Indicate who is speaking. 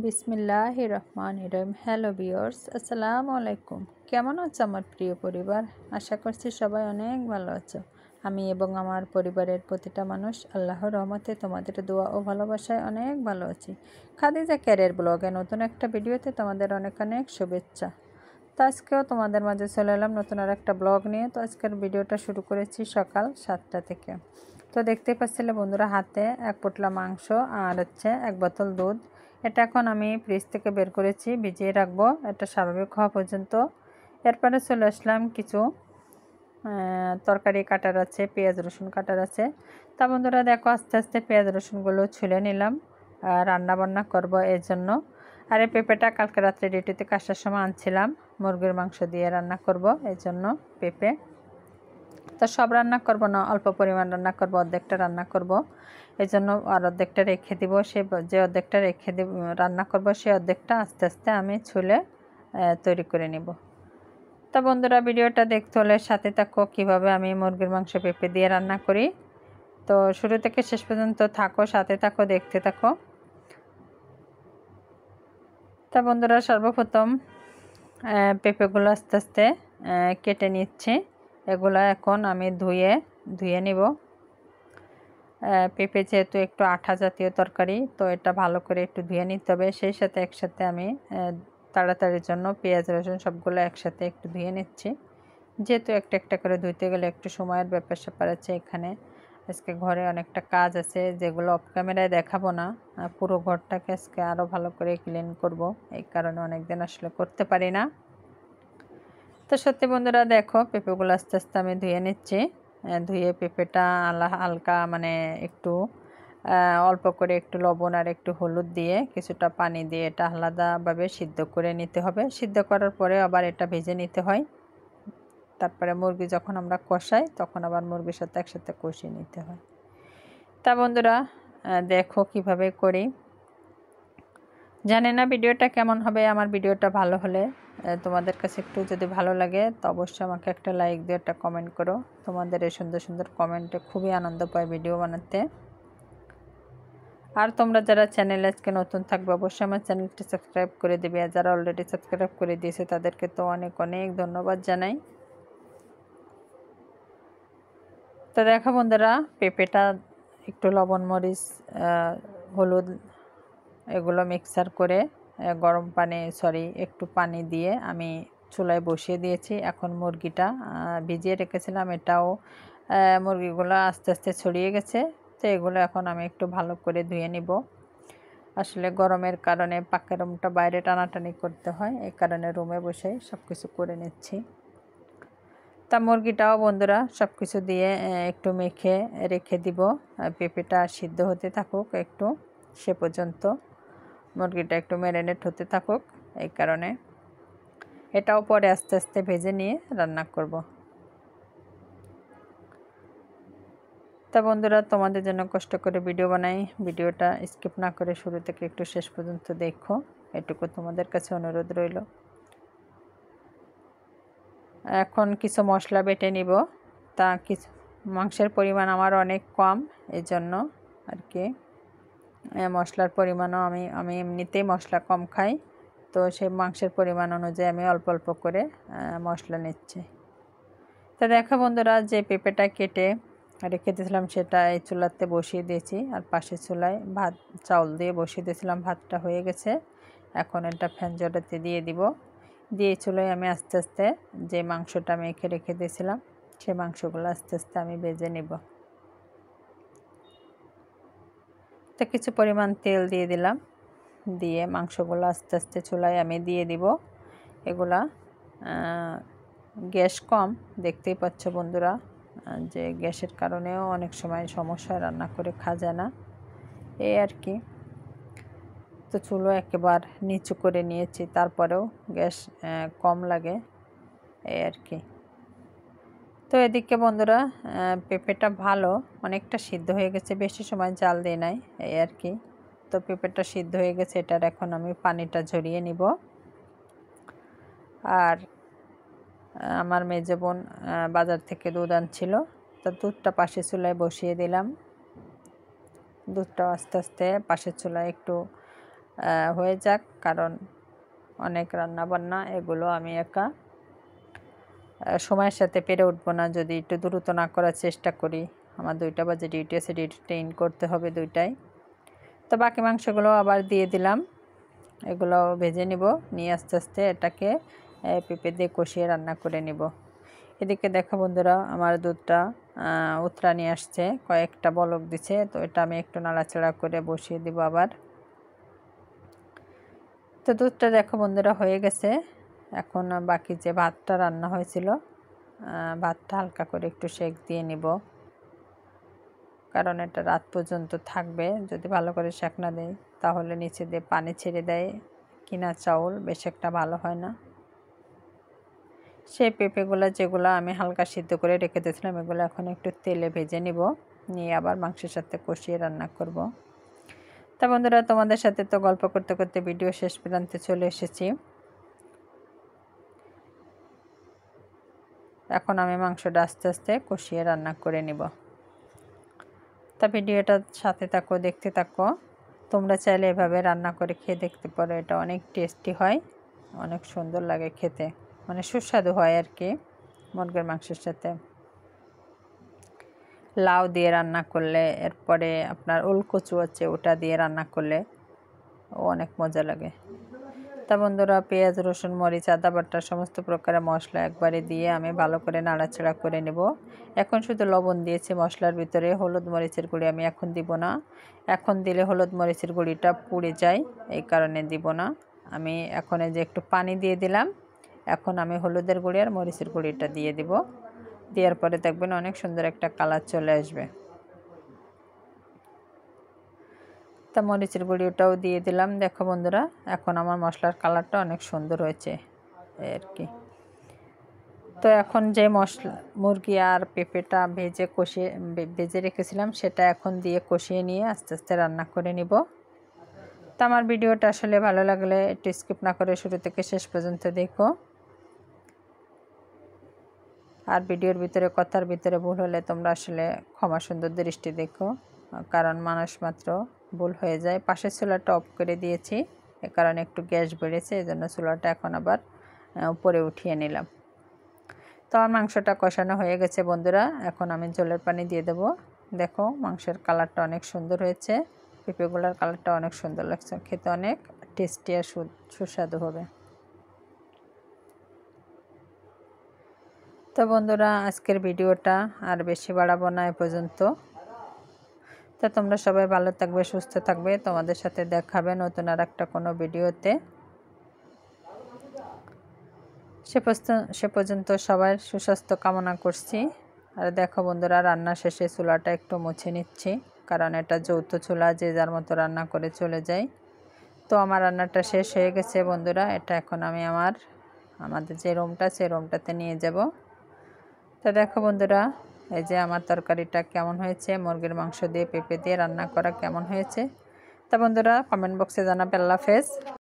Speaker 1: বিসমিল্লাহির রহমানির রহিম। Hello viewers, আসসালামু আলাইকুম। কেমন আছো আমার প্রিয় পরিবার? আশা করছি সবাই অনেক ভালো আছো। আমি এবং আমার পরিবারের প্রতিটা মানুষ আল্লাহর রহমতে তোমাদের দোয়া ও ভালোবাসায় অনেক ভালো আছি। খাদিজা ক্যারিয়ার ব্লগে নতুন একটা ভিডিওতে তোমাদের অনেক অনেক শুভেচ্ছা। তো আজকেও তোমাদের মাঝে চলে এলাম নতুন আর একটা ব্লগ নিয়ে। তো আজকের ভিডিওটা শুরু করেছি সকাল 7টা থেকে। তো দেখতে পাচ্ছিলে বন্ধুরা, হাতে এক পোটলা মাংস আর হচ্ছে এক বোতল দুধ। এটা এখন আমি ফ্রিজ থেকে বের করেছি, ভিজিয়ে রাখবো এটা স্বাভাবিক হওয়া পর্যন্ত। এরপরে চলে আসলাম কিছু তরকারি কাটার আছে, পেঁয়াজ রসুন কাটার আছে। তা বন্ধুরা দেখো, আস্তে আস্তে পেঁয়াজ রসুনগুলো ছুলে নিলাম, রান্না বান্না করব এর জন্য। আর এই পেঁপেটা কালকে রাত্রে ডিউটিতে আসার সময় আনছিলাম, মুরগির মাংস দিয়ে রান্না করব এই জন্য পেঁপে। তো সব রান্না করব না, অল্প পরিমাণ রান্না করব, অর্ধেকটা রান্না করব এই জন্য। আর অর্ধেকটা রেখে দিব, যে অর্ধেকটা রেখে দিব রান্না করব, সেই অর্ধেকটা আস্তে আস্তে আমি ছুলে তৈরি করে নিব। তো বন্ধুরা, ভিডিওটা দেখতে হলে সাথে থাকো কীভাবে আমি মুরগির মাংস পেঁপে দিয়ে রান্না করি। তো শুরু থেকে শেষ পর্যন্ত থাকো, সাথে থাকো, দেখতে থাকো। তা বন্ধুরা, সর্বপ্রথম পেঁপেগুলো আস্তে আস্তে কেটে নিচ্ছি। এগুলো এখন আমি ধুয়ে নিব। পেঁপে যেহেতু একটু আঠা জাতীয় তরকারি, তো এটা ভালো করে একটু ধুয়ে নিতে হবে। সেই সাথে একসাথে আমি তাড়াতাড়ির জন্য পেঁয়াজ রসুন সবগুলো একসাথে একটু ধুয়ে নিচ্ছি, যেহেতু একটা একটা করে ধুইতে গেলে একটু সময়ের ব্যাপার স্যাপার আছে এখানে। আজকে ঘরে অনেকটা কাজ আছে, যেগুলো অফ ক্যামেরায় দেখাবো না। পুরো ঘরটাকে আজকে আরও ভালো করে ক্লিন করব, এই কারণে অনেক দিন আসলে করতে পারি না। তো সত্যি বন্ধুরা দেখো, পেঁপেগুলো আস্তে আস্তে আমি ধুয়ে নিচ্ছি। ধুয়ে পেঁপেটা হালকা মানে একটু অল্প করে একটু লবণ আর একটু হলুদ দিয়ে কিছুটা পানি দিয়ে এটা আলাদাভাবে সিদ্ধ করে নিতে হবে। সিদ্ধ করার পরে আবার এটা ভেজে নিতে হয়। তারপরে মুরগি যখন আমরা কষাই তখন আবার মুরগির সাথে একসাথে কষিয়ে নিতে হয়। তা বন্ধুরা দেখো কিভাবে করি। জানি না ভিডিওটা কেমন হবে। আমার ভিডিওটা ভালো হলে তোমাদের কাছে একটু যদি ভালো লাগে তো অবশ্যই আমাকে একটা লাইক দিয়ে একটা কমেন্ট করো। তোমাদের এই সুন্দর সুন্দর কমেন্টে খুবই আনন্দ পাই ভিডিও বানাতে। আর তোমরা যারা চ্যানেলে আজকে নতুন থাকবে অবশ্যই আমার চ্যানেলটি সাবস্ক্রাইব করে দেবে। আর যারা অলরেডি সাবস্ক্রাইব করে দিয়েছে তাদেরকে তো অনেক অনেক ধন্যবাদ জানাই। তো দেখো বন্ধুরা, পেঁপেটা একটু লবণ মরিচ হলুদ এগুলো মিক্সার করে গরম পানি একটু পানি দিয়ে আমি চুলায় বসিয়ে দিয়েছি। এখন মুরগিটা ভিজিয়ে রেখেছিলাম, এটাও মুরগিগুলো আস্তে আস্তে ছড়িয়ে গেছে। তো এগুলো এখন আমি একটু ভালো করে ধুয়ে নিব। আসলে গরমের কারণে পাকের রুমটা বাইরে টানাটানি করতে হয়, এই কারণে রুমে বসে সব কিছু করে নিচ্ছি। তা মুরগিটাও বন্ধুরা সব কিছু দিয়ে একটু মেখে রেখে দিব। পেঁপেটা সিদ্ধ হতে থাকুক একটু, সে পর্যন্ত মুরগিটা একটু ম্যারিনেট হতে থাকুক। এই কারণে এটাও পরে আস্তে আস্তে ভেজে নিয়ে রান্না করব। তা বন্ধুরা, তোমাদের জন্য কষ্ট করে ভিডিও বানাই, ভিডিওটা স্কিপ না করে শুরু থেকে একটু শেষ পর্যন্ত দেখো, এটুকু তোমাদের কাছে অনুরোধ রইল। এখন কিছু মশলা বেটে নিব। তা কিছু মাংসের পরিমাণ আমার অনেক কম, এই জন্য আর কি মশলার পরিমাণও আমি এমনিতেই মশলা কম খাই, তো সেই মাংসের পরিমাণ অনুযায়ী আমি অল্প অল্প করে মশলা নিচ্ছি। তো দেখো বন্ধুরা, যে পেঁপেটা কেটে রেখে দিয়েছিলাম সেটা এই চুলাতে বসিয়ে দিয়েছি, আর পাশের চুলায় ভাত চাউল দিয়ে বসিয়ে দিয়েছিলাম। ভাতটা হয়ে গেছে, এখন এটা ফ্যান জড়াতে দিয়ে দিব। দিয়ে চুলায় আমি আস্তে আস্তে যে মাংসটা মেখে রেখে দিয়েছিলাম সেই মাংসগুলো আস্তে আস্তে আমি ভেজে নিব। তো কিছু পরিমাণ তেল দিয়ে দিলাম, দিয়ে মাংসগুলো আস্তে আস্তে চুলায় আমি দিয়ে দিব। এগুলা গ্যাস কম, দেখতেই পাচ্ছ বন্ধুরা, যে গ্যাসের কারণেও অনেক সময় সমস্যা, রান্না করে খাওয়া যায় না, এই আর কি। তো চুলো একেবারে নিচু করে নিয়েছি, তারপরেও গ্যাস কম লাগে, এই আর কি। তো এদিকে বন্ধুরা পেঁপেটা ভালো অনেকটা সিদ্ধ হয়ে গেছে, বেশি সময় জাল দিয়ে নাই, এই আর কি। তো পেঁপেটা সিদ্ধ হয়ে গেছে, এটার এখন আমি পানিটা ঝরিয়ে নিব। আর আমার মেজো বোন বাজার থেকে দুধ আনছিল, তো দুধটা পাশের চুলায় বসিয়ে দিলাম। দুধটা আস্তে আস্তে পাশের চুলায় একটু হয়ে যাক, কারণ অনেক রান্না বান্না, এগুলো আমি একা সময়ের সাথে পেরে উঠবো না যদি একটু দ্রুত না করার চেষ্টা করি। আমার 2টা বাজে ডিউটি আছে, ডিউটিটা ইন করতে হবে 2টায়। তো বাকি মাংসগুলো আবার দিয়ে দিলাম, এগুলো ভেজে নিব, নিয়ে আস্তে আস্তে এটাকে পেঁপে দিয়ে কষিয়ে রান্না করে নিব। এদিকে দেখো বন্ধুরা, আমার দুধটা উতরা নিয়ে আসছে, কয়েকটা বলক দিছে, তো এটা আমি একটু নাড়াচাড়া করে বসিয়ে দিব আবার। তো দুধটা দেখো বন্ধুরা হয়ে গেছে। এখন বাকি যে ভাতটা রান্না হয়েছিল, ভাতটা হালকা করে একটু সেক দিয়ে নিব, কারণ এটা রাত পর্যন্ত থাকবে। যদি ভালো করে সেক না দেয় তাহলে নিচে দিয়ে পানি ছেড়ে দেয়, কিনা চাউল বেশ একটা ভালো হয় না। সেই পেঁপেগুলো যেগুলো আমি হালকা সিদ্ধ করে রেখে দিয়েছিলাম, এগুলো এখন একটু তেলে ভেজে নিব, নিয়ে আবার মাংসের সাথে কষিয়ে রান্না করব। তা বন্ধুরা, তোমাদের সাথে তো গল্প করতে করতে ভিডিও শেষ প্রান্তে চলে এসেছি। এখন আমি মাংসটা আস্তে আস্তে কষিয়ে রান্না করে নিব। তা ভিডিওটা সাথে থাকো, দেখতে থাকো। তোমরা চাইলে এভাবে রান্না করে খেয়ে দেখতে পারো, এটা অনেক টেস্টি হয়, অনেক সুন্দর লাগে খেতে, মানে সুস্বাদু হয় আর কি। মুরগির মাংসের সাথে লাউ দিয়ে রান্না করলে, এরপরে আপনার ওলকচু আছে ওটা দিয়ে রান্না করলে অনেক মজা লাগে। তা বন্ধুরা, পেঁয়াজ, রসুন, মরিচ, আদা বাটা সমস্ত প্রকারের মশলা একবারে দিয়ে আমি ভালো করে নাড়াচাড়া করে নেব। এখন শুধু লবণ দিয়েছি মশলার ভিতরে, হলুদ মরিচের গুঁড়ি আমি এখন দিব না। এখন দিলে হলুদ মরিচের গুঁড়িটা পুড়ে যায়, এই কারণে দিব না। আমি এখন এই যে একটু পানি দিয়ে দিলাম, এখন আমি হলুদের গুঁড়ি আর মরিচের গুঁড়িটা দিয়ে দিব। দেওয়ার পরে দেখবেন অনেক সুন্দর একটা কালার চলে আসবে। তা মরিচের গুঁড়িটাও দিয়ে দিলাম। দেখো বন্ধুরা, এখন আমার মশলার কালারটা অনেক সুন্দর হয়েছে আর কি। তো এখন যে মশলা মুরগি আর পেঁপেটা ভেজে রেখেছিলাম, সেটা এখন দিয়ে কষিয়ে নিয়ে আস্তে আস্তে রান্না করে নিব। তো আমার ভিডিওটা আসলে ভালো লাগলে একটু স্কিপ না করে শুরু থেকে শেষ পর্যন্ত দেখো। আর ভিডিওর ভিতরে কথার ভিতরে ভুল হলে তোমরা আসলে ক্ষমা সুন্দর দৃষ্টি দেখো, কারণ মানুষ মাত্র ভুল হয়ে যায়। পাশের চুলাটা অফ করে দিয়েছি, এ কারণে একটু গ্যাস বেড়েছে, এই জন্য চুলাটা এখন আবার উপরে উঠিয়ে নিলাম। তো আমার মাংসটা কষানো হয়ে গেছে বন্ধুরা, এখন আমি জলের পানি দিয়ে দেব। দেখো মাংসের কালারটা অনেক সুন্দর হয়েছে, পেঁপেগুলোর কালারটা অনেক সুন্দর লাগছে, খেতে অনেক টেস্টি আর সুস্বাদু হবে। তো বন্ধুরা, আজকের ভিডিওটা আর বেশি বাড়াবো না, এ পর্যন্ত। তো তোমরা সবাই ভালো থাকবে, সুস্থ থাকবে, তোমাদের সাথে দেখাবে নতুন আর একটা কোনো ভিডিওতে। সে পর্যন্ত সবার সুস্বাস্থ্য কামনা করছি। আর দেখো বন্ধুরা, রান্না শেষে চুলাটা একটু মুছে নিচ্ছি, কারণ এটা যৌথ চুলা, যে যার মতো রান্না করে চলে যায়। তো আমার রান্নাটা শেষ হয়ে গেছে বন্ধুরা, এটা এখন আমি আমাদের যে রুমটা, সেই রুমটাতে নিয়ে যাব। তো দেখো বন্ধুরা, এই যে আমার তরকারিটা কেমন হয়েছে, মুরগির মাংস দিয়ে পেঁপে দিয়ে রান্না করা কেমন হয়েছে। তা বন্ধুরা, কমেন্ট বক্সে জানাবে। আল্লাহ হাফেজ।